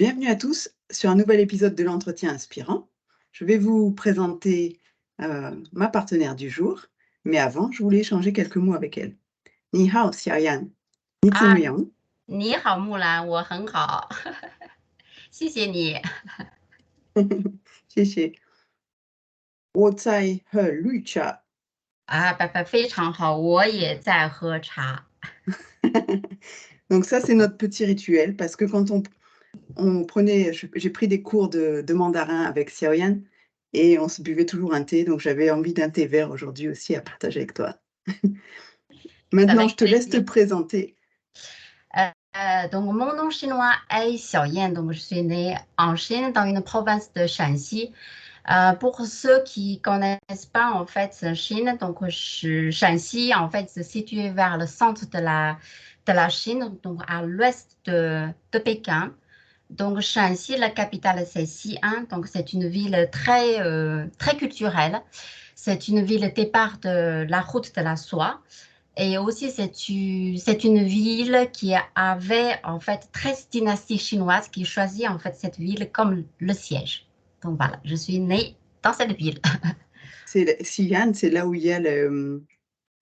Bienvenue à tous sur un nouvel épisode de l'entretien inspirant. Je vais vous présenter ma partenaire du jour, mais avant, je voulais échanger quelques mots avec elle. Ni hao, Xiaoyan. Ni 啊，怎么样？你好，木兰，我很好，谢谢你。谢谢。我在喝绿茶。啊，非常好，我也在喝茶。Donc ça, c'est notre petit rituel parce que quand on prenait, j'ai pris des cours de mandarin avec Xiaoyan et on se buvait toujours un thé, donc j'avais envie d'un thé vert aujourd'hui aussi à partager avec toi. C'est Maintenant, avec je te laisse te plaisir. présenter. Donc mon nom chinois est Xiaoyan, donc je suis née en Chine, dans une province de Shanxi. Pour ceux qui connaissent pas en fait Chine, donc Shanxi en fait se situe vers le centre de la Chine, donc à l'ouest de Pékin. Donc Shanxi, la capitale c'est Xi'an, donc c'est une ville très culturelle. C'est une ville départ de la route de la soie. Et aussi, c'est une ville qui avait en fait 13 dynasties chinoises qui choisissent en fait cette ville comme le siège. Donc voilà, je suis née dans cette ville. Xi'an, c'est là où il y a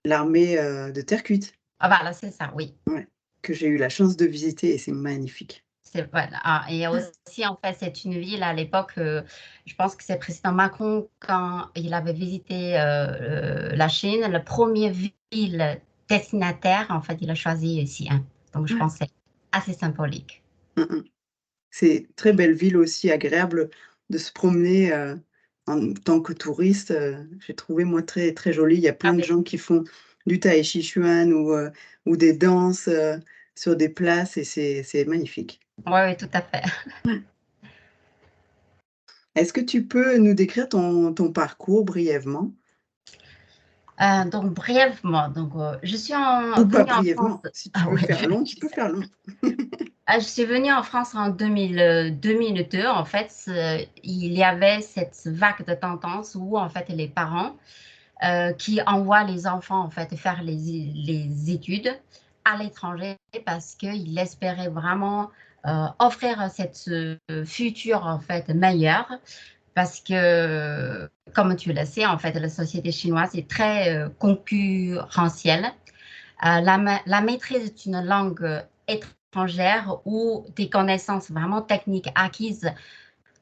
l'armée, de terre cuite. Ah, voilà, c'est ça, oui. Ouais, que j'ai eu la chance de visiter et c'est magnifique. C'est voilà. Ah, et aussi en fait, c'est une ville à l'époque, je pense que c'est le président Macron quand il avait visité la Chine, la première ville destinataire, en fait, il a choisi Xi'an. Donc je Ouais. pense que c'est assez symbolique. Mmh mh. C'est très belle ville aussi, agréable de se promener, en tant que touriste, j'ai trouvé moi très, très jolie. Il y a plein de Avec gens qui font du tai chi chuan ou des danses, sur des places et c'est magnifique. ouais, ouais, tout à fait. Ouais. Est-ce que tu peux nous décrire ton parcours brièvement? Donc brièvement, donc je suis Ou pas venue en France. brièvement? Si tu Ah veux ouais, faire long, tu peux faire long. je suis venue en France en 2002. En fait, il y avait cette vague de tendance où en fait les parents qui envoient les enfants en fait faire les études à l'étranger parce qu'ils espéraient vraiment offrir cette future en fait meilleure. Parce que, comme tu le sais, en fait, la société chinoise est très concurrentielle. La maîtrise d'une langue étrangère ou des connaissances vraiment techniques acquises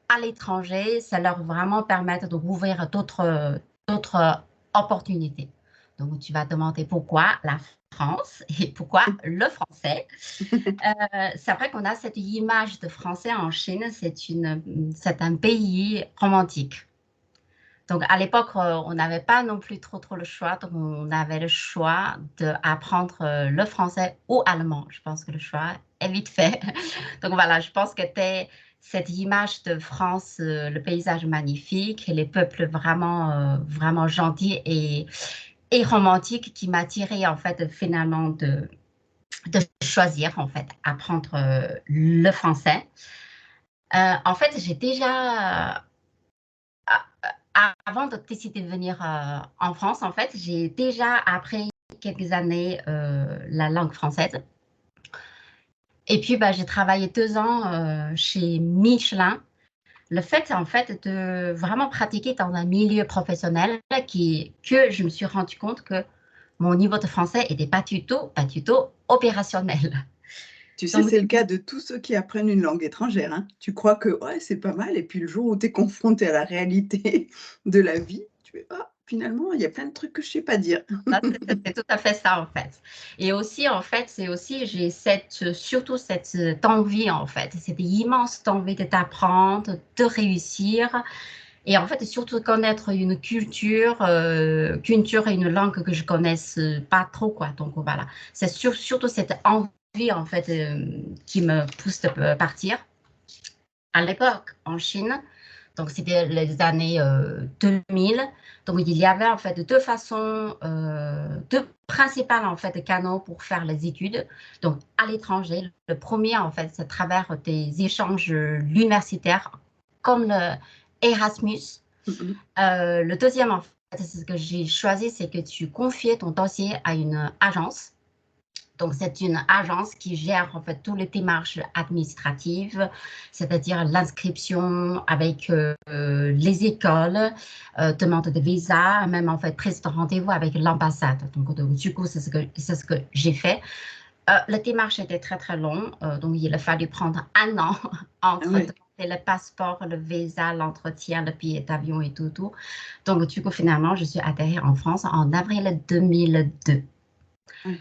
à l'étranger, ça leur vraiment permettre d'ouvrir d'autres opportunités. Donc, tu vas te demander pourquoi la France et pourquoi le français. C'est vrai qu'on a cette image de français en Chine, c'est un pays romantique. Donc, à l'époque, on n'avait pas non plus trop le choix. Donc, on avait le choix d'apprendre le français ou allemand. Je pense que le choix est vite fait. Donc, voilà, je pense que cette image de France, le paysage magnifique, les peuples vraiment gentils et romantiques qui m'a tiré, en fait, finalement, de choisir, en fait, apprendre le français. En fait, j'ai déjà avant de décider de venir en France, en fait, j'ai déjà appris quelques années la langue française. Et puis, bah, j'ai travaillé 2 ans chez Michelin. Le fait, en fait, de vraiment pratiquer dans un milieu professionnel que je me suis rendu compte que mon niveau de français n'était pas du tout opérationnel. Tu sais, Donc, c'est le cas de tous ceux qui apprennent une langue étrangère, hein. Tu crois que, ouais, c'est pas mal et puis le jour où tu es confronté à la réalité de la vie, tu fais: «Ah, finalement, il y a plein de trucs que je sais pas dire». ça, c'est tout à fait ça, en fait. Et aussi, en fait, c'est aussi, j'ai surtout cette envie, en fait, cette immense envie de t'apprendre, de réussir. Et en fait, surtout connaître une culture et une langue que je connaisse pas trop, quoi. Donc voilà, c'est surtout cette envie, en fait, qui me pousse de partir. À l'époque, en Chine, donc c'était les années 2000. Donc il y avait en fait deux façons, deux principales en fait canaux pour faire les études. Donc à l'étranger, le premier en fait, c'est à travers des échanges universitaires comme le Erasmus. Mmh mh. Le deuxième en fait, c'est ce que j'ai choisi, c'est que tu confiais ton dossier à une agence Donc, c'est une agence qui gère en fait toutes les démarches administratives, c'est-à-dire l'inscription avec les écoles, demande de visa, même en fait prise de rendez-vous avec l'ambassade. Donc, du coup, c'est ce que j'ai fait. La démarche était très très longue, donc il a fallu prendre un an Ah entre ouais. demander le passeport, le visa, l'entretien, le billet d'avion et tout, tout. Donc, du coup, finalement, je suis atterrie en France en avril 2002. Ouais.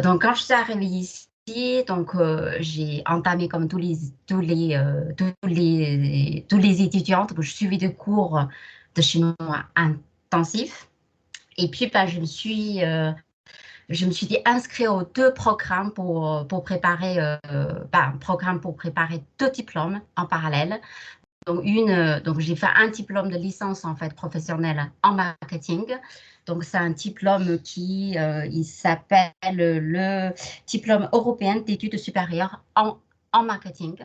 Donc, quand je suis arrivée ici, donc j'ai entamé comme tous les étudiants, donc je suivis des cours de chinois intensifs. Et puis, ben, je me suis dit inscrire aux deux programmes pour préparer, un programme pour préparer deux diplômes en parallèle. Donc j'ai fait un diplôme de licence en fait professionnelle en marketing. Donc c'est un diplôme qui il s'appelle le diplôme européen d'études supérieures en marketing.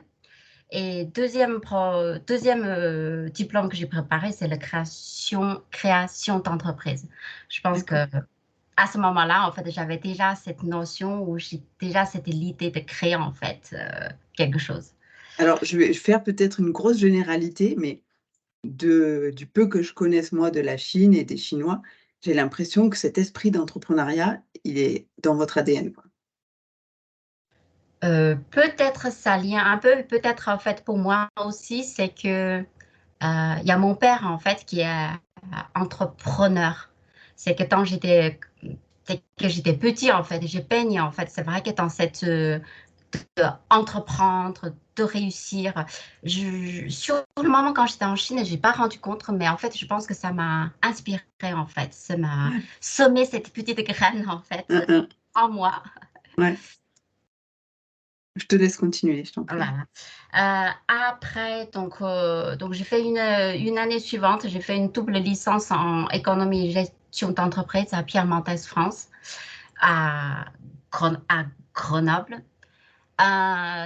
Et deuxième diplôme que j'ai préparé, c'est la création d'entreprise. Je pense que D'accord. à ce moment-là, en fait, j'avais déjà cette notion où j'ai déjà cette idée de créer en fait quelque chose. Alors, je vais faire peut-être une grosse généralité, mais du peu que je connaisse moi de la Chine et des Chinois, j'ai l'impression que cet esprit d'entrepreneuriat, il est dans votre ADN, quoi. Peut-être ça lien un peu, peut-être en fait pour moi aussi, c'est que il y a mon père en fait qui est entrepreneur. C'est que que j'étais petit en fait, j'ai baigné en fait. C'est vrai que dans cette entreprendre, de réussir. Sur le moment quand j'étais en Chine, j'ai pas rendu compte, mais en fait, je pense que ça m'a inspiré en fait, ça m'a Ouais. semé cette petite graine en fait Hein, hein. en moi. Ouais. Je te laisse continuer, je t'en prie. Voilà. Après, donc j'ai fait une année suivante, j'ai fait une double licence en économie et gestion d'entreprise à Pierre Mendès France, à, à Grenoble.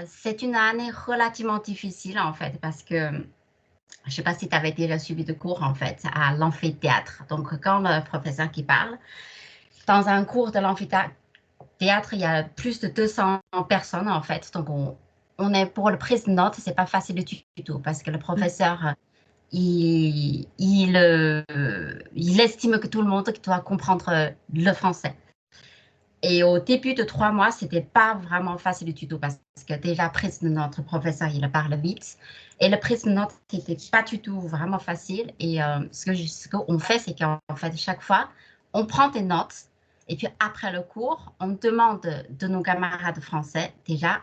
C'est une année relativement difficile en fait parce que je ne sais pas si tu avais déjà suivi de cours en fait à l'amphithéâtre. Donc quand le professeur qui parle, dans un cours de l'amphithéâtre, il y a plus de 200 personnes en fait. Donc on est pour le prise de notes, c'est pas facile du tout parce que le Ouais. professeur il estime que tout le monde doit comprendre le français. Et au début de 3 mois, c'était pas vraiment facile du tout parce que déjà, prise de notre professeur, il parle vite. Et le prise de notes, c'était pas du tout vraiment facile. Et ce qu'on fait, c'est qu'en fait, chaque fois, on prend des notes. Et puis après le cours, on demande de nos camarades français, déjà,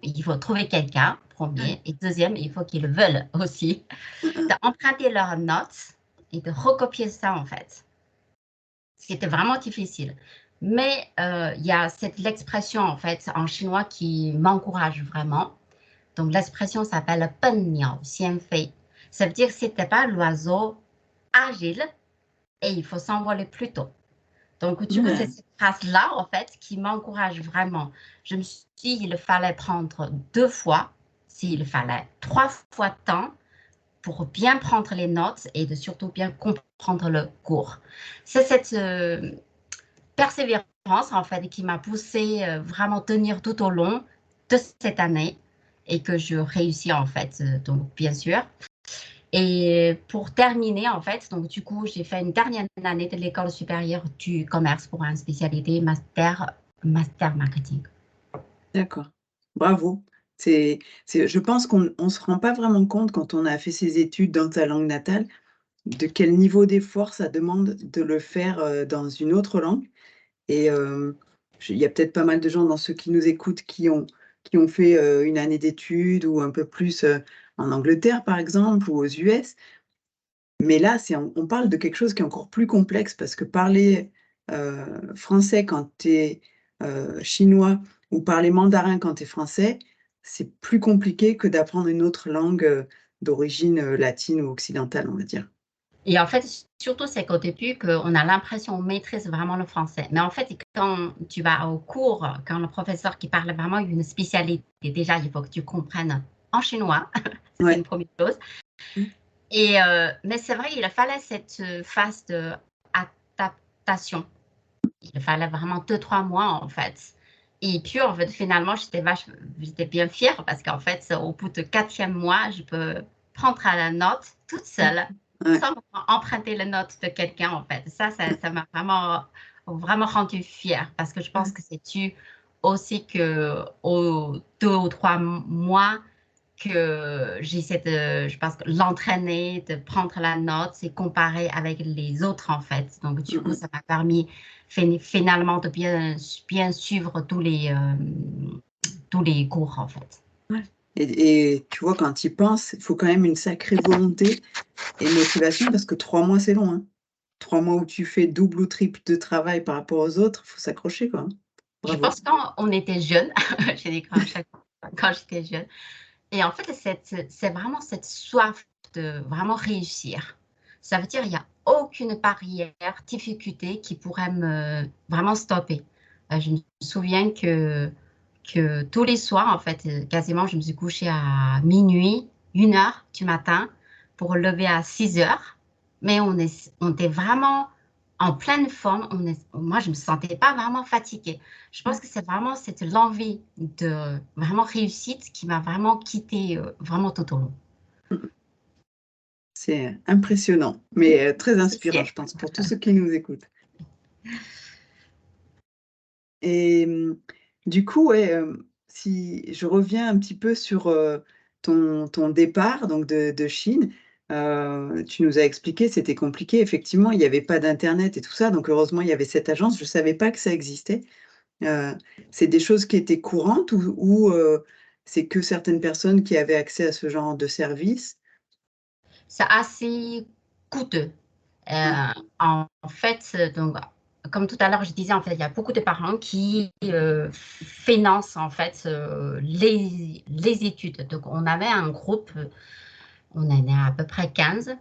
il faut trouver quelqu'un, Ouais. premier. Et deuxième, il faut qu'ils veulent aussi, Hein, hein. d'emprunter leurs notes et de recopier ça, en fait. C'était vraiment difficile. Mais il y a l'expression en fait en chinois qui m'encourage vraiment. Donc l'expression s'appelle "pen niao xian fei". Ça veut dire que c'était pas l'oiseau agile et il faut s'envoler plus tôt. Donc du coup, c'est Ouais. cette phrase-là en fait qui m'encourage vraiment. Je me suis dit, il fallait prendre 2 fois, s'il fallait 3 fois de temps pour bien prendre les notes et de surtout bien comprendre le cours. C'est cette persévérance en fait qui m'a poussée vraiment tenir tout au long de cette année et que je réussis en fait donc bien sûr. Et pour terminer en fait, donc du coup j'ai fait une dernière année de l'école supérieure du commerce pour une spécialité master marketing. D'accord. Bravo. Je pense qu'on se rend pas vraiment compte quand on a fait ses études dans sa langue natale, de quel niveau d'effort ça demande de le faire, dans une autre langue et il y a peut-être pas mal de gens dans ceux qui nous écoutent qui ont fait, une année d'études ou un peu plus, en Angleterre par exemple ou aux US. Mais là, on parle de quelque chose qui est encore plus complexe parce que parler, français quand tu es, chinois ou parler mandarin quand tu es français, c'est plus compliqué que d'apprendre une autre langue, d'origine, latine ou occidentale, on va dire. Et en fait, surtout, c'est qu'au début, qu'on a l'impression qu'on maîtrise vraiment le français. Mais en fait, quand tu vas au cours, quand le professeur qui parle vraiment une spécialité, déjà, il faut que tu comprennes en chinois. Ça, c'est une Ouais. première chose. Mmh. Et, mais c'est vrai, il fallait cette phase d'adaptation. Il fallait vraiment 2, 3 mois, en fait. Et puis, en fait, finalement, j'étais bien fière parce qu'en fait, au bout de 4e mois, je peux prendre à la note toute seule, Ouais. sans emprunter la note de quelqu'un, en fait. Ça m'a vraiment, vraiment rendue fière parce que je pense que c'est dû aussi que aux 2 ou 3 mois que j'essaie de, je pense, l'entraîner, de prendre la note, c'est comparer avec les autres, en fait. Donc, du coup, ça m'a permis finalement de bien suivre tous les cours, en fait. Ouais. Et tu vois, quand tu y penses, il faut quand même une sacrée volonté et motivation parce que 3 mois, c'est long, hein. 3 mois où tu fais double ou triple de travail par rapport aux autres, il faut s'accrocher, quoi, hein. Je Bravo. pense quand on était jeune, j'ai dit quand, quand j'étais jeune, et en fait, c'est vraiment cette soif de vraiment réussir. Ça veut dire il n'y a aucune barrière, difficulté qui pourrait me vraiment stopper. Je me souviens que tous les soirs, en fait, quasiment, je me suis couchée à minuit, 1 heure du matin, pour lever à 6 heures. Mais on était vraiment en pleine forme. Moi, je ne me sentais pas vraiment fatiguée. Je pense que c'est vraiment cette l'envie de vraiment réussite qui m'a vraiment quittée vraiment tout au long. C'est impressionnant, mais très inspirant, Merci. je pense, pour tous ceux qui nous écoutent. Et du coup, ouais, si je reviens un petit peu sur, ton départ donc de Chine, tu nous as expliqué, c'était compliqué. Effectivement, il y avait pas d'internet et tout ça, donc heureusement, il y avait cette agence. Je savais pas que ça existait. Heu, c'est des choses qui étaient courantes ou c'est que certaines personnes qui avaient accès à ce genre de service? C'est assez coûteux. Ouais. En fait, donc, comme tout à l'heure, je disais, en fait, il y a beaucoup de parents qui financent en fait les études. Donc, on avait un groupe, on en est à peu près 15.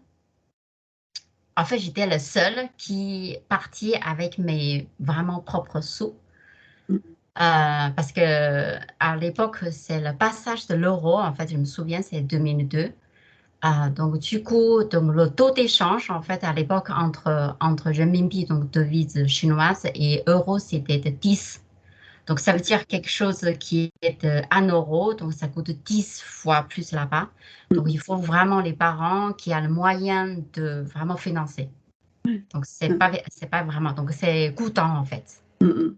En fait, j'étais la seule qui partit avec mes vraiment propres sous. Mmh. Parce que à l'époque, c'est le passage de l'euro. En fait, je me souviens, c'est 2002. Donc du coup, donc le taux d'échange, en fait, à l'époque, entre renminbi, donc devise chinoise, et euro, c'était de 10. Donc ça veut dire quelque chose qui est de 1 euro, donc ça coûte 10 fois plus là-bas. Mmh Donc il mh. faut vraiment les parents qui ont le moyen de vraiment financer. Donc Mmh. c'est pas vraiment, donc c'est coûtant en fait. Mmh mh.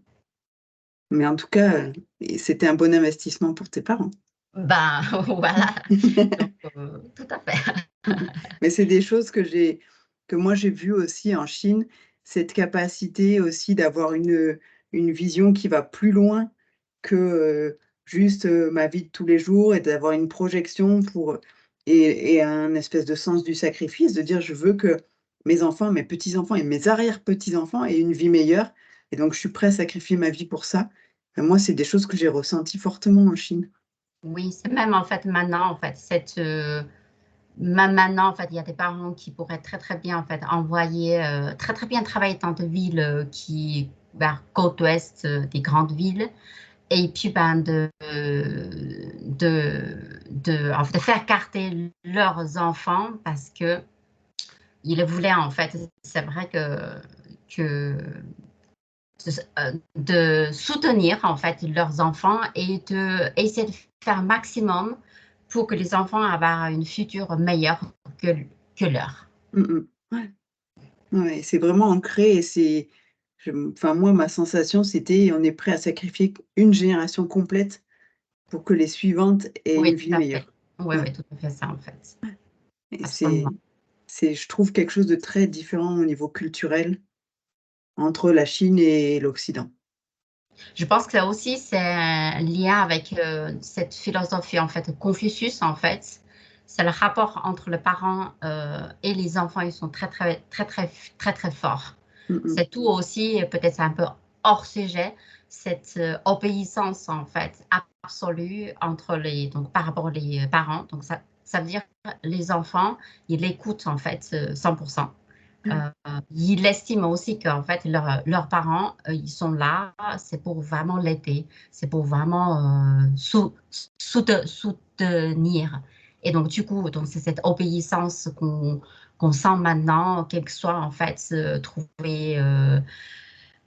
Mais en tout cas, et c'était un bon investissement pour tes parents. Ben voilà, donc tout à fait. Mais c'est des choses que moi j'ai vues aussi en Chine, cette capacité aussi d'avoir une vision qui va plus loin que, juste, ma vie de tous les jours et d'avoir une projection pour, et un espèce de sens du sacrifice, de dire: «Je veux que mes enfants, mes petits-enfants et mes arrière-petits-enfants aient une vie meilleure et donc je suis prêt à sacrifier ma vie pour ça». Moi, c'est des choses que j'ai ressenties fortement en Chine. Oui, c'est même en fait maintenant, en fait, même maintenant, en fait, il y a des parents qui pourraient très, très bien, en fait, envoyer, très, très bien travailler dans des villes, qui vers côte ouest, des grandes villes, et puis, ben, en fait, de faire carter leurs enfants parce qu'ils voulaient, en fait, c'est vrai que de soutenir, en fait, leurs enfants et d'essayer de faire maximum pour que les enfants aient une future meilleure que leur. Mmh mh. Ouais. Ouais, c'est vraiment ancré et enfin moi, ma sensation, c'était: on est prêt à sacrifier une génération complète pour que les suivantes aient une Oui, tout vie à fait. meilleure. Oui, Ouais, oui, tout à fait ça, en fait. et Absolument. c'est je trouve quelque chose de très différent au niveau culturel entre la Chine et l'Occident. Je pense que ça aussi, c'est un lien avec, cette philosophie, en fait, de Confucius, en fait. C'est le rapport entre le parent, et les enfants, ils sont très, très, très, très, très, très forts. Mmh mh. C'est tout aussi, peut-être c'est un peu hors sujet, cette, obéissance, en fait, absolue entre par rapport aux parents. Donc ça veut dire que les enfants, ils écoutent, en fait, 100%. Ouais. Ils estiment aussi qu'en fait leurs parents, ils sont là, c'est pour vraiment l'aider, c'est pour vraiment, soutenir, et donc du coup, donc c'est cette obéissance qu'on sent maintenant, quel que soit en fait, trouver,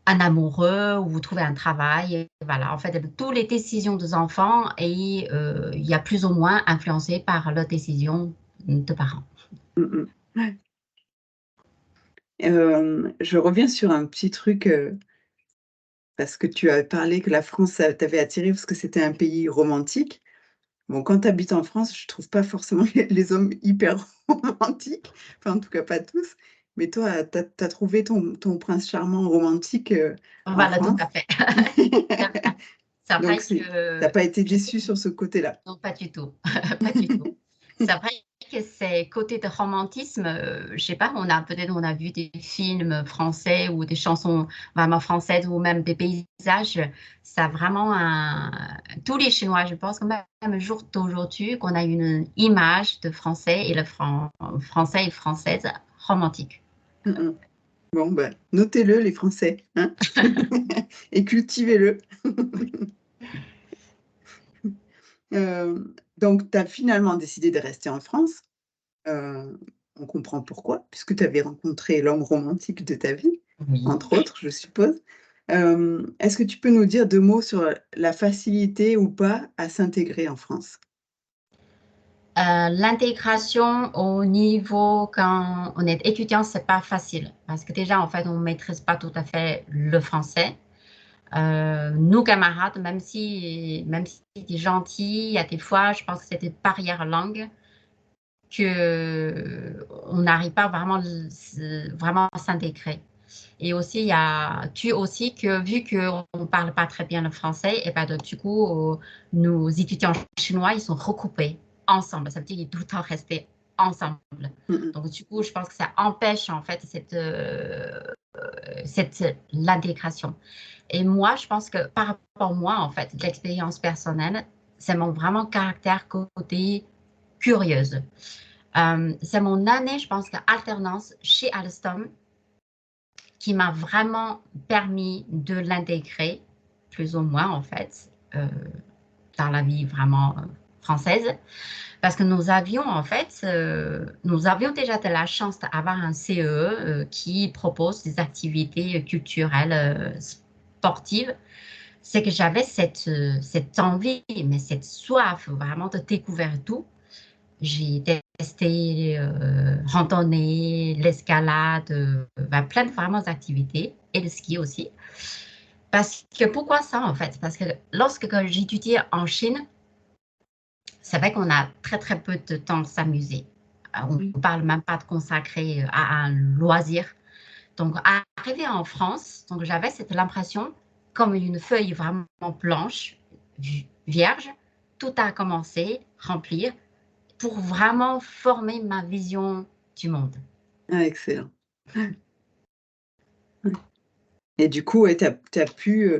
un amoureux ou vous trouvez un travail. Et voilà, en fait, toutes les décisions des enfants et il y a plus ou moins influencé par leurs décisions de parents. Mm, mm. Je reviens sur un petit truc parce que tu as parlé que la France t'avait attiré parce que c'était un pays romantique. Bon, quand tu habites en France, je trouve pas forcément les hommes hyper romantiques, enfin, en tout cas pas tous. Mais toi, tu as trouvé ton prince charmant romantique, en Voilà, tout France? à fait. C'est vrai. C'est Donc vrai c'est tu que pas été je sais déçu sur ce côté-là? non, pas du tout, pas du tout. C'est vrai que ces côtés de romantisme, je sais pas, on a vu des films français ou des chansons vraiment françaises ou même des paysages, ça a vraiment un tous les Chinois, je pense que même au jour d'aujourd'hui, qu'on a une image de Français et le Français et Française romantique. Mmh mh. Bon, bah, notez-le les Français, hein? Et cultivez-le. Donc tu as finalement décidé de rester en France. On comprend pourquoi, puisque tu avais rencontré l'homme romantique de ta vie, Oui. entre autres, je suppose. Est-ce que tu peux nous dire 2 mots sur, la facilité ou pas à s'intégrer en France? L'intégration au niveau quand on est étudiant, c'est pas facile parce que déjà, en fait, on maîtrise pas tout à fait le français. Nos camarades, même si tu es gentil, il y a des fois, je pense que c'est des barrières langue qu'on n'arrive pas vraiment vraiment à s'intégrer. Et aussi, il y a tu aussi que vu qu'on ne parle pas très bien le français et bah, du coup, nos étudiants chinois, ils sont recoupés ensemble. Ça veut dire qu'ils doivent tout le temps rester ensemble. Mmh mh. Donc du coup, je pense que ça empêche en fait l'intégration. Et moi, je pense que par rapport à moi, en fait, de l'expérience personnelle, c'est mon vraiment caractère côté curieuse. C'est mon année, je pense, d'alternance chez Alstom qui m'a vraiment permis de l'intégrer, plus ou moins en fait, dans la vie vraiment, française. Parce que nous avions déjà de la chance d'avoir un CE, qui propose des activités culturelles, sportives. C'est que j'avais cette envie, mais cette soif vraiment de découvrir tout. J'ai testé, randonnée, l'escalade, bah, plein de vraiment d'activités et le ski aussi. Parce que pourquoi ça en fait? Parce que lorsque quand j'étudiais en Chine, c'est vrai qu'on a très, très peu de temps de s'amuser. On Mmh. ne parle même pas de consacrer, à un loisir. Donc arrivée en France, donc j'avais cette l'impression comme une feuille vraiment blanche, vierge, tout a commencé, remplir pour vraiment former ma vision du monde. Ah excellent. Ouais. Et du coup, ouais, tu as pu,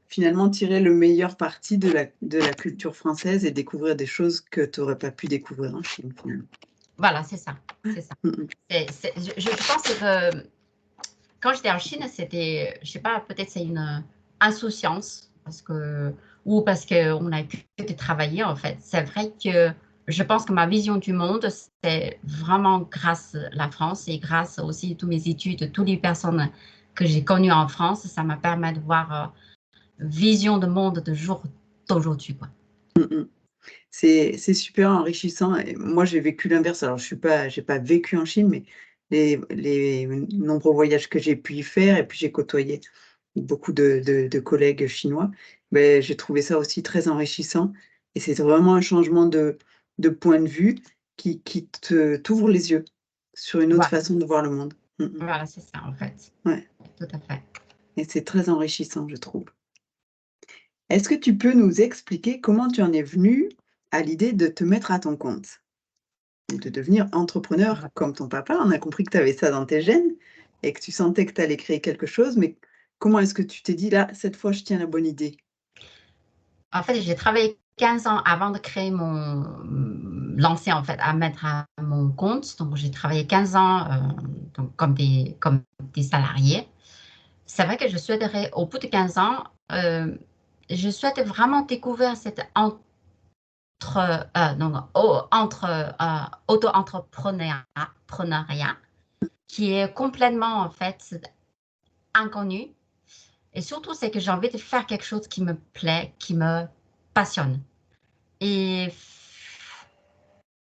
finalement tirer le meilleur parti de la culture française et découvrir des choses que tu aurais pas pu découvrir en Chine, finalement. Voilà, c'est ça, c'est ça. Mmh mh. Je pense que quand j'étais en Chine, c'était, je sais pas, peut-être c'est une, insouciance parce que ou parce qu'on a pu travailler en fait. C'est vrai que je pense que ma vision du monde, c'est vraiment grâce à la France et grâce aussi à toutes mes études, toutes les personnes que j'ai connues en France, ça m'a permis de voir, vision de monde de jour d'aujourd'hui, quoi. Mmh mh. C'est super enrichissant et moi, j'ai vécu l'inverse. Alors j'ai pas vécu en Chine, mais les nombreux voyages que j'ai pu y faire et puis j'ai côtoyé beaucoup de collègues chinois, beh, j'ai trouvé ça aussi très enrichissant et c'est vraiment un changement de point de vue qui te t'ouvre les yeux sur une autre Voilà, façon de voir le monde. Mmh mh. voilà, c'est ça en fait. Ouais Tout à fait. et c'est très enrichissant, je trouve. Est-ce que tu peux nous expliquer comment tu en es venu à l'idée de te mettre à ton compte? Et de devenir entrepreneur comme ton papa. On a compris que tu avais ça dans tes gènes et que tu sentais que tu allais créer quelque chose, mais comment est-ce que tu t'es dit: «Là, cette fois, je tiens la bonne idée»? En fait, j'ai travaillé 15 ans avant de créer lancer en fait, à mettre à mon compte. Donc j'ai travaillé 15 ans, donc comme des salariés. C'est vrai que je souhaiterais au bout de 15 ans, je souhaite vraiment découvrir cette donc auto-entrepreneuriat qui est complètement en fait inconnu. Et surtout, c'est que j'ai envie de faire quelque chose qui me plaît, qui me passionne. Et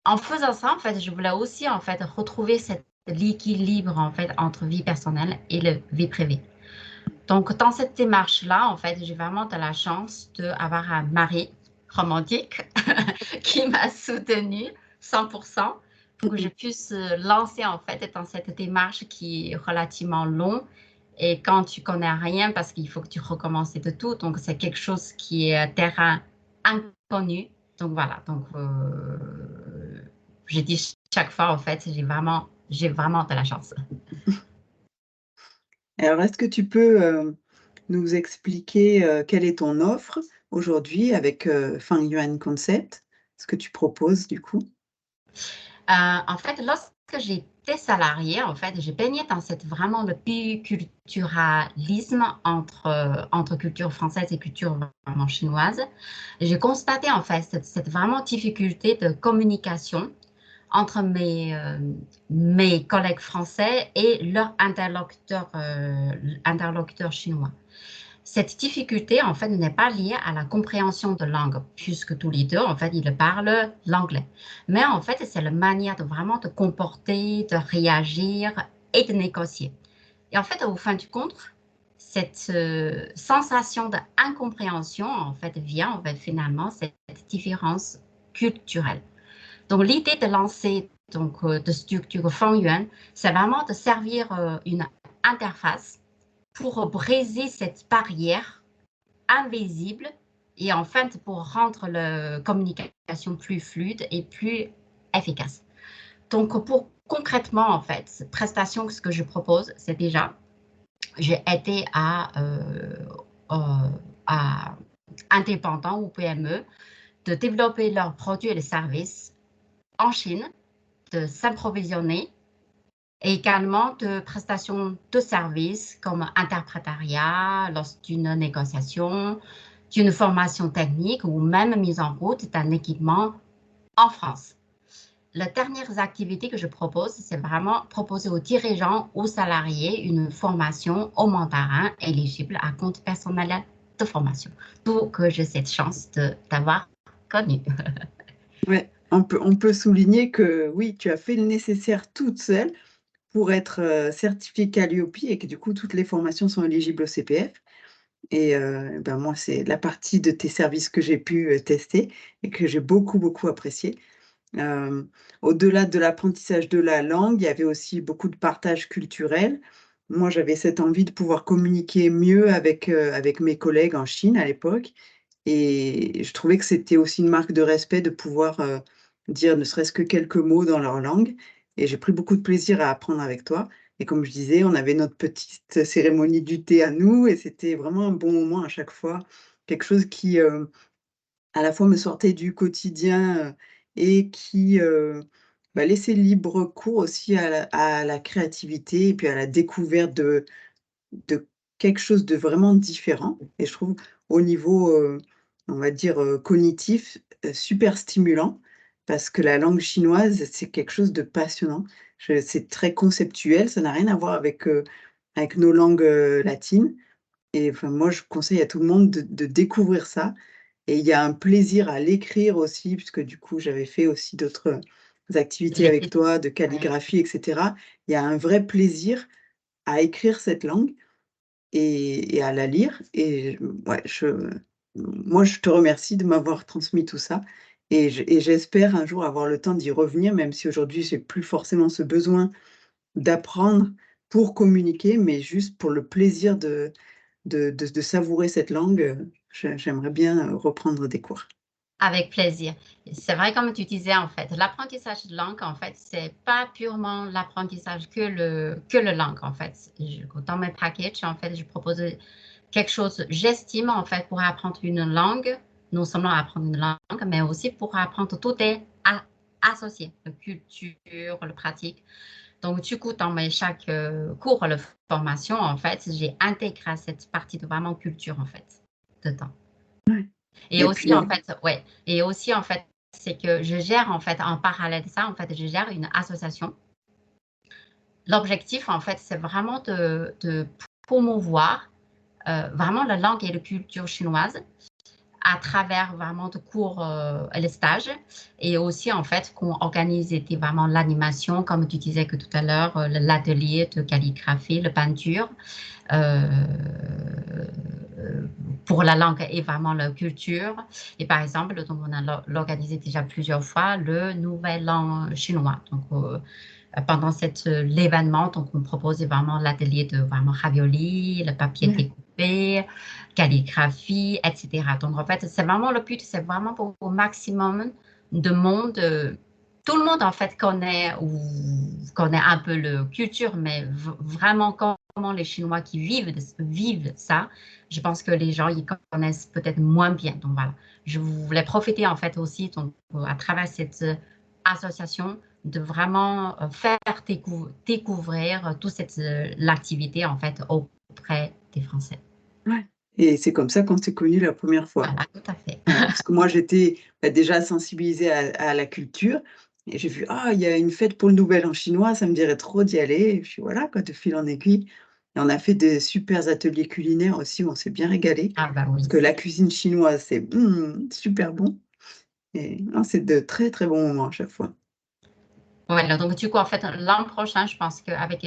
en faisant ça, en fait, je voulais aussi, en fait, retrouver cet équilibre, en fait, entre vie personnelle et la vie privée. Donc, dans cette démarche-là, en fait, j'ai vraiment de la chance d'avoir un mari romantique qui m'a soutenue 100% pour que je puisse lancer, en fait, dans cette démarche qui est relativement longue. Et quand tu connais rien, parce qu'il faut que tu recommences de tout, donc c'est quelque chose qui est terrain inconnu. Donc voilà, donc je dis chaque fois, en fait, j'ai vraiment de la chance. Alors, est-ce que tu peux, nous expliquer, quelle est ton offre aujourd'hui avec, Feng Yuan Concept? Ce que tu proposes du coup? En fait, lorsque j'étais salariée, en fait, j'ai baigné dans vraiment le biculturalisme entre culture française et culture vraiment chinoise. J'ai constaté, en fait, cette vraiment difficulté de communication entre mes collègues français et leurs interlocuteurs chinois. Cette difficulté, en fait, n'est pas liée à la compréhension de langue, puisque tous les deux, en fait, ils parlent l'anglais. Mais en fait, c'est la manière de vraiment te comporter, de réagir et de négocier. Et en fait, au fin du compte, cette sensation d'incompréhension, en fait, vient, en fait, finalement, cette différence culturelle. Donc, l'idée de lancer de structure Feng Yuan, c'est vraiment de servir une interface pour briser cette barrière invisible et en fait pour rendre la communication plus fluide et plus efficace. Donc pour concrètement en fait, cette prestation, ce que je propose, c'est déjà, j'ai aidé à indépendants ou PME de développer leurs produits et services en Chine, de s'approvisionner et également de prestations de services comme interprétariat lors d'une négociation, d'une formation technique ou même mise en route d'un équipement en France. La dernière activité que je propose, c'est vraiment proposer aux dirigeants, aux salariés une formation au mandarin éligible à compte personnel de formation. D'où que j'ai cette chance d'avoir connu. Ouais, on peut souligner que oui, tu as fait le nécessaire toute seule pour être, certifiée Qualiopi et que du coup toutes les formations sont éligibles au CPF et ben, moi c'est la partie de tes services que j'ai pu, tester et que j'ai beaucoup, beaucoup apprécié. Hem, Au-delà de l'apprentissage de la langue, il y avait aussi beaucoup de partage culturel. Moi, j'avais cette envie de pouvoir communiquer mieux avec mes collègues en Chine à l'époque et je trouvais que c'était aussi une marque de respect de pouvoir, dire ne serait-ce que quelques mots dans leur langue et j'ai pris beaucoup de plaisir à apprendre avec toi et comme je disais, on avait notre petite cérémonie du thé à nous et c'était vraiment un bon moment à chaque fois. Quelque chose qui, à la fois me sortait du quotidien, et qui, bah, laissait libre cours aussi à la créativité et puis à la découverte de quelque chose de vraiment différent et je trouve au niveau, on va dire, cognitif, super stimulant parce que la langue chinoise, c'est quelque chose de passionnant. Je C'est très conceptuel, ça n'a rien à voir avec nos langues, latines et enfin moi je conseille à tout le monde de découvrir ça et il y a un plaisir à l'écrire aussi, puisque du coup, j'avais fait aussi d'autres activités avec J'étais, toi, de ouais. calligraphie et cetera. Il y a un vrai plaisir à écrire cette langue et à la lire et ouais, moi, je te remercie de m'avoir transmis tout ça et j'espère un jour avoir le temps d'y revenir, même si aujourd'hui, j'ai plus forcément ce besoin d'apprendre pour communiquer, mais juste pour le plaisir de savourer cette langue, j'aimerais bien, reprendre des cours. Avec plaisir. C'est vrai, comme tu disais, en fait, l'apprentissage de langue, en fait, c'est pas purement l'apprentissage que le langue, en fait. Dans mes packages, en fait, je propose quelque chose, j'estime, en fait, pour apprendre une langue, non seulement apprendre une langue, mais aussi pour apprendre tout est associé, la culture, le pratique. Donc, du coup, dans chaque cours, de formation, en fait, j'ai intégré cette partie de vraiment culture, en fait, dedans. Ouais Et et aussi, en puis fait, ouais, et aussi, en fait, c'est que je gère, en fait, en parallèle de ça, en fait, je gère une association. L'objectif, en fait, c'est vraiment de promouvoir vraiment la langue et la culture chinoise à travers vraiment de cours et les stages. Et aussi, en fait, qu'on organisait vraiment l'animation, comme tu disais que tout à l'heure, l'atelier de calligraphie, la peinture, euh, pour la langue et vraiment la culture. Et par exemple, donc on a l'organisé déjà plusieurs fois le Nouvel An chinois. Donc, pendant l'événement, donc on proposait vraiment l'atelier de vraiment ravioli, le papier Ouais. découpé, calligraphie, etc. Donc en fait, c'est vraiment le but, c'est vraiment pour au maximum de monde. Tout le monde en fait connaît un peu la culture, mais vraiment comment les Chinois qui vivent ça, je pense que les gens ils connaissent peut-être moins bien. Donc voilà, je voulais profiter en fait aussi donc, à travers cette association de vraiment faire découvrir toute l'activité en fait auprès des Français. Ouais. Et c'est comme ça qu'on s'est connus la première fois. Voilà, tout à fait. Voilà, parce que moi j'étais, déjà sensibilisée à la culture et j'ai vu: «Ah, il y a une fête pour le Nouvel An chinois, ça me dirait trop d'y aller» et puis voilà quoi, de fil en aiguille et on a fait de supers ateliers culinaires aussi où on s'est bien régalé Ah bah parce oui. que la cuisine chinoise, c'est, super bon et non, c'est de très, très bons moments à chaque fois. Voilà, donc du coup, en fait, l'an prochain, je pense qu'avec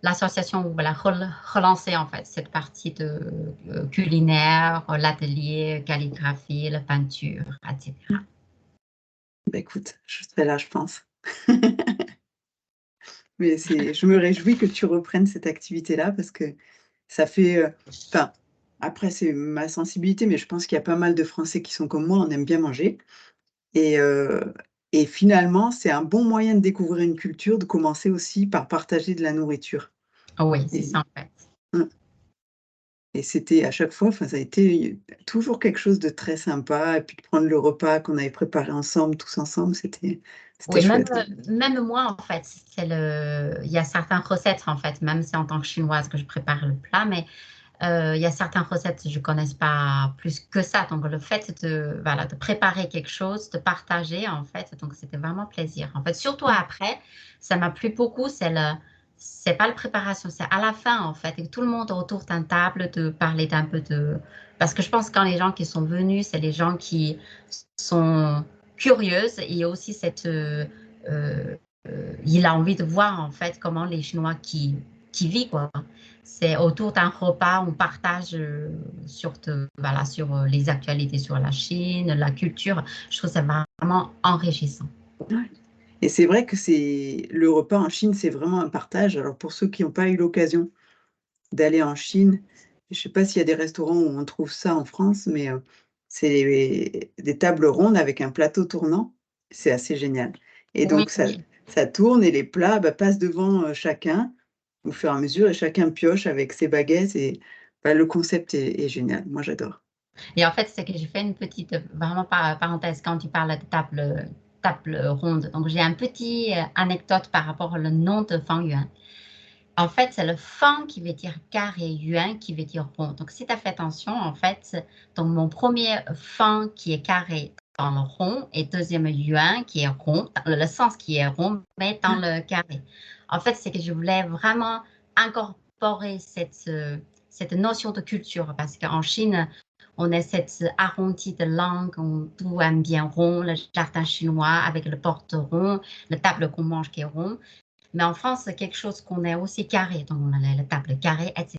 l'association, voilà, relancer en fait cette partie de culinaire, l'atelier, calligraphie, la peinture, etc. Bah, écoute, je serai là, je pense. Mais je me réjouis que tu reprennes cette activité-là parce que ça fait, enfin, après c'est ma sensibilité, mais je pense qu'il y a pas mal de Français qui sont comme moi, on aime bien manger et heu et finalement, c'est un bon moyen de découvrir une culture, de commencer aussi par partager de la nourriture Oui, c'est et ça en fait. mmh et c'était à chaque fois, enfin, ça a été toujours quelque chose de très sympa et puis de prendre le repas qu'on avait préparé ensemble, tous ensemble, c'était Oui, chouette. même moi, en fait, il y a certaines recettes, en fait, même si en tant que chinoise que je prépare le plat, mais il y a certaines recettes que je ne connais pas plus que ça. Donc, le fait voilà, de préparer quelque chose, de partager, en fait, donc c'était vraiment plaisir. En fait, surtout Mmh. après, ça m'a plu beaucoup, c'est pas la préparation, c'est à la fin, en fait, et tout le monde autour d'une table de parler d'un peu de. Parce que je pense que quand les gens qui sont venus, c'est les gens qui sont curieuses et aussi euh, il a envie de voir, en fait, comment les Chinois qui vivent, quoi. C'est autour d'un repas, on partage voilà, sur les actualités sur la Chine, la culture. Je trouve ça vraiment enrichissant. Ouais et c'est vrai que c'est le repas en Chine, c'est vraiment un partage. Alors pour ceux qui n'ont pas eu l'occasion d'aller en Chine, je ne sais pas s'il y a des restaurants où on trouve ça en France, mais c'est des tables rondes avec un plateau tournant. C'est assez génial et Oui, donc ça oui. ça tourne et les plats, bah, passent devant, chacun au fur et à mesure et chacun pioche avec ses baguettes et bah, le concept est génial. Moi, j'adore. Et en fait, c'est que j'ai fait une petite, vraiment parenthèse quand tu parles de table ronde. Donc, j'ai un petit anecdote par rapport au nom de Fang Yuan. En fait, c'est le Fang qui veut dire carré, Yuan qui veut dire rond. Donc, si tu as fait attention, en fait, donc mon premier Fang qui est carré dans le rond et deuxième Yuan qui est rond, dans le sens qui est rond, mais dans Ah, le carré. En fait, c'est que je voulais vraiment incorporer cette notion de culture parce qu'en Chine, on a cette arrondi de langue, tout aime bien rond, le jardin chinois avec le porte rond, la table qu'on mange qui est rond. Mais en France, c'est quelque chose qu'on est aussi carré, donc on a la table carrée, etc.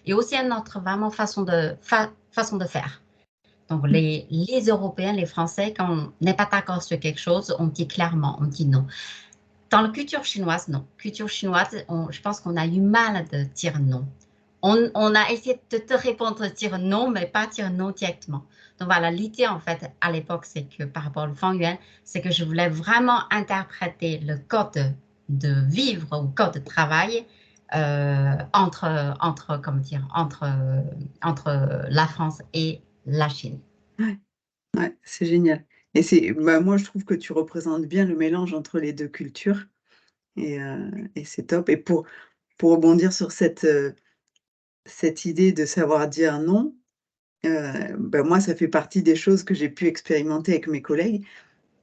Et aussi une autre vraiment façon de faire. Donc mmh, les Européens, les Français, quand on n'est pas d'accord sur quelque chose, on dit clairement, on dit non. Dans la culture chinoise, non. Culture chinoise, je pense qu'on a eu mal de dire non. On a essayé de te répondre, dire non, mais pas dire non directement. Donc voilà, l'idée en fait à l'époque, c'est que par rapport au Fang Yuan, c'est que je voulais vraiment interpréter le code de vivre ou code de travail comment dire, entre la France et la Chine. ouais, ouais, c'est génial et bah, moi, je trouve que tu représentes bien le mélange entre les 2 cultures et c'est top et pour rebondir sur cette idée de savoir dire non, bah, moi, ça fait partie des choses que j'ai pu expérimenter avec mes collègues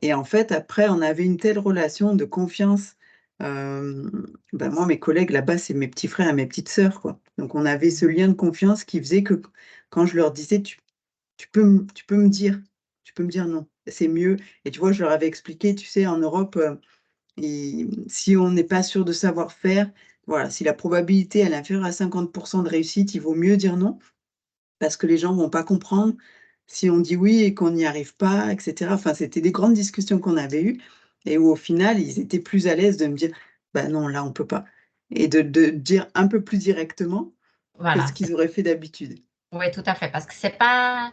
et en fait, après, on avait une telle relation de confiance, ben moi, mes collègues là-bas, c'est mes petits frères et mes petites sœurs, quoi. Donc on avait ce lien de confiance qui faisait que quand je leur disais: Tu peux me dire, tu peux me dire non, c'est mieux» et tu vois, je leur avais expliqué, tu sais, en Europe, et si on n'est pas sûr de savoir faire, voilà, si la probabilité elle est inférieure à 50 de réussite, il vaut mieux dire non, parce que les gens vont pas comprendre si on dit oui et qu'on n'y arrive pas et cetera. Enfin, c'était des grandes discussions qu'on avait eues et où au final, ils étaient plus à l'aise de me dire: «Bah non, là, on peut pas» et de dire un peu plus directement que Voilà, ce qu'ils auraient fait d'habitude. oui, tout à fait, parce que c'est pas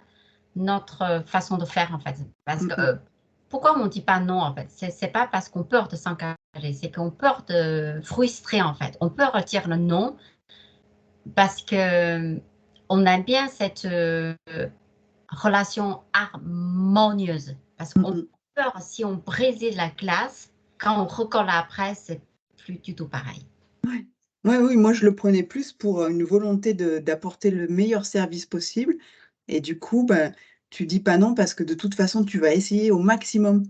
notre façon de faire, en fait. Parce que, Mmh mh. pourquoi on dit pas non, en fait? C'est pas parce qu'on peur de s'engager, c'est qu'on peur de frustrer, en fait. On peut dire le non parce que on aime bien cette, relation harmonieuse. Parce Mmh qu'on mh. peur si on brisait la glace, quand on recolle après, c'est plus du tout pareil. Ouais. Ouais, oui, moi je le prenais plus pour, une volonté de d'apporter le meilleur service possible et du coup, bah, tu dis pas non parce que de toute façon, tu vas essayer au maximum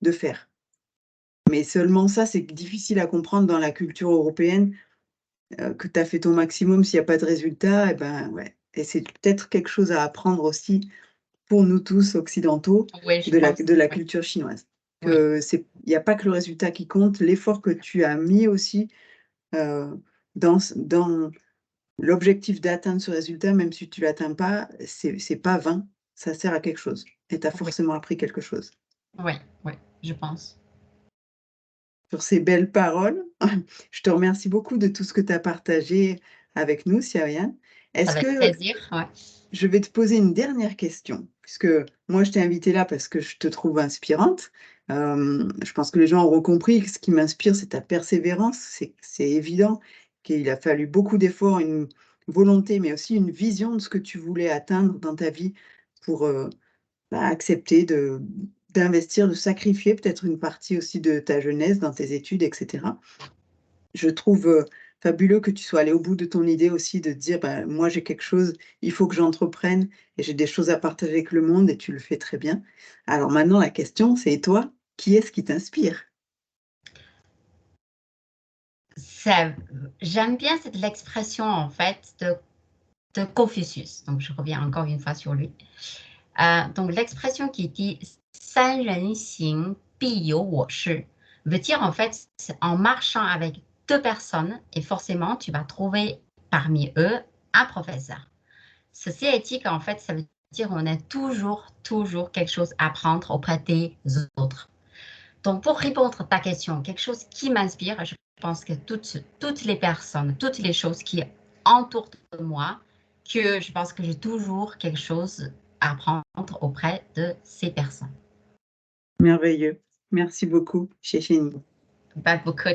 de faire. Mais seulement ça, c'est difficile à comprendre dans la culture européenne, que tu as fait ton maximum, s'il y a pas de résultat et ben, ouais et c'est peut-être quelque chose à apprendre aussi pour nous tous occidentaux Oui, je de pense. la Oui, culture chinoise. oui, Que c'est il y a pas que le résultat qui compte, l'effort que tu as mis aussi, heu, dans l'objectif d'atteindre ce résultat, même si tu l'atteins pas, c'est pas vain, ça sert à quelque chose et tu as oui, forcément appris quelque chose. oui, oui, je pense. Sur ces belles paroles, je te remercie beaucoup de tout ce que tu as partagé avec nous, Xiaoyan. Est-ce Avec que plaisir, ouais. je vais te poser une dernière question, puisque moi je t'ai invitée là parce que je te trouve inspirante. Je pense que les gens auront compris que ce qui m'inspire, c'est ta persévérance. C'est évident qu'il a fallu beaucoup d'efforts, une volonté, mais aussi une vision de ce que tu voulais atteindre dans ta vie pour, bah, accepter d'investir, de sacrifier peut-être une partie aussi de ta jeunesse dans tes études et cetera. Je trouve, fabuleux que tu sois allé au bout de ton idée aussi de te dire: «Bah, moi j'ai quelque chose, il faut que j'entreprenne et j'ai des choses à partager avec le monde» et tu le fais très bien. Alors maintenant la question c'est et toi, qui est-ce qui t'inspire? Ça J'aime bien cette l'expression, en fait, de Confucius, donc je reviens encore une fois sur lui. Donc l'expression qui dit: «三人行，必有我师», veut dire, en fait, c'est en marchant avec 2 personnes et forcément tu vas trouver parmi eux un professeur. Ceci éthique, en fait, ça veut dire on a toujours, toujours quelque chose à apprendre auprès des autres. Donc pour répondre à ta question, quelque chose qui m'inspire, je pense que toutes les personnes, toutes les choses qui entourent de moi, que je pense que j'ai toujours quelque chose à apprendre auprès de ces personnes. Merveilleux. Merci beaucoup, Chéchénie. Pas beaucoup.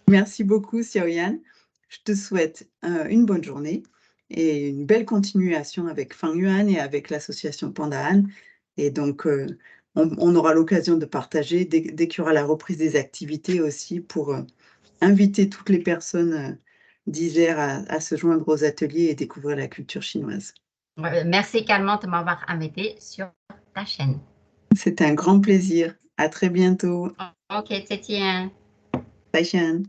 Merci beaucoup, Xiaoyan. Je te souhaite, une bonne journée et une belle continuation avec Fang Yuan et avec l'association Panda et donc on aura l'occasion de partager dès qu'il y aura la reprise des activités aussi pour, inviter toutes les personnes, d'Isère à se joindre aux ateliers et découvrir la culture chinoise. Ouais, merci également de m'avoir invité sur ta chaîne. C'était un grand plaisir. À très bientôt. OK, 再见。再见。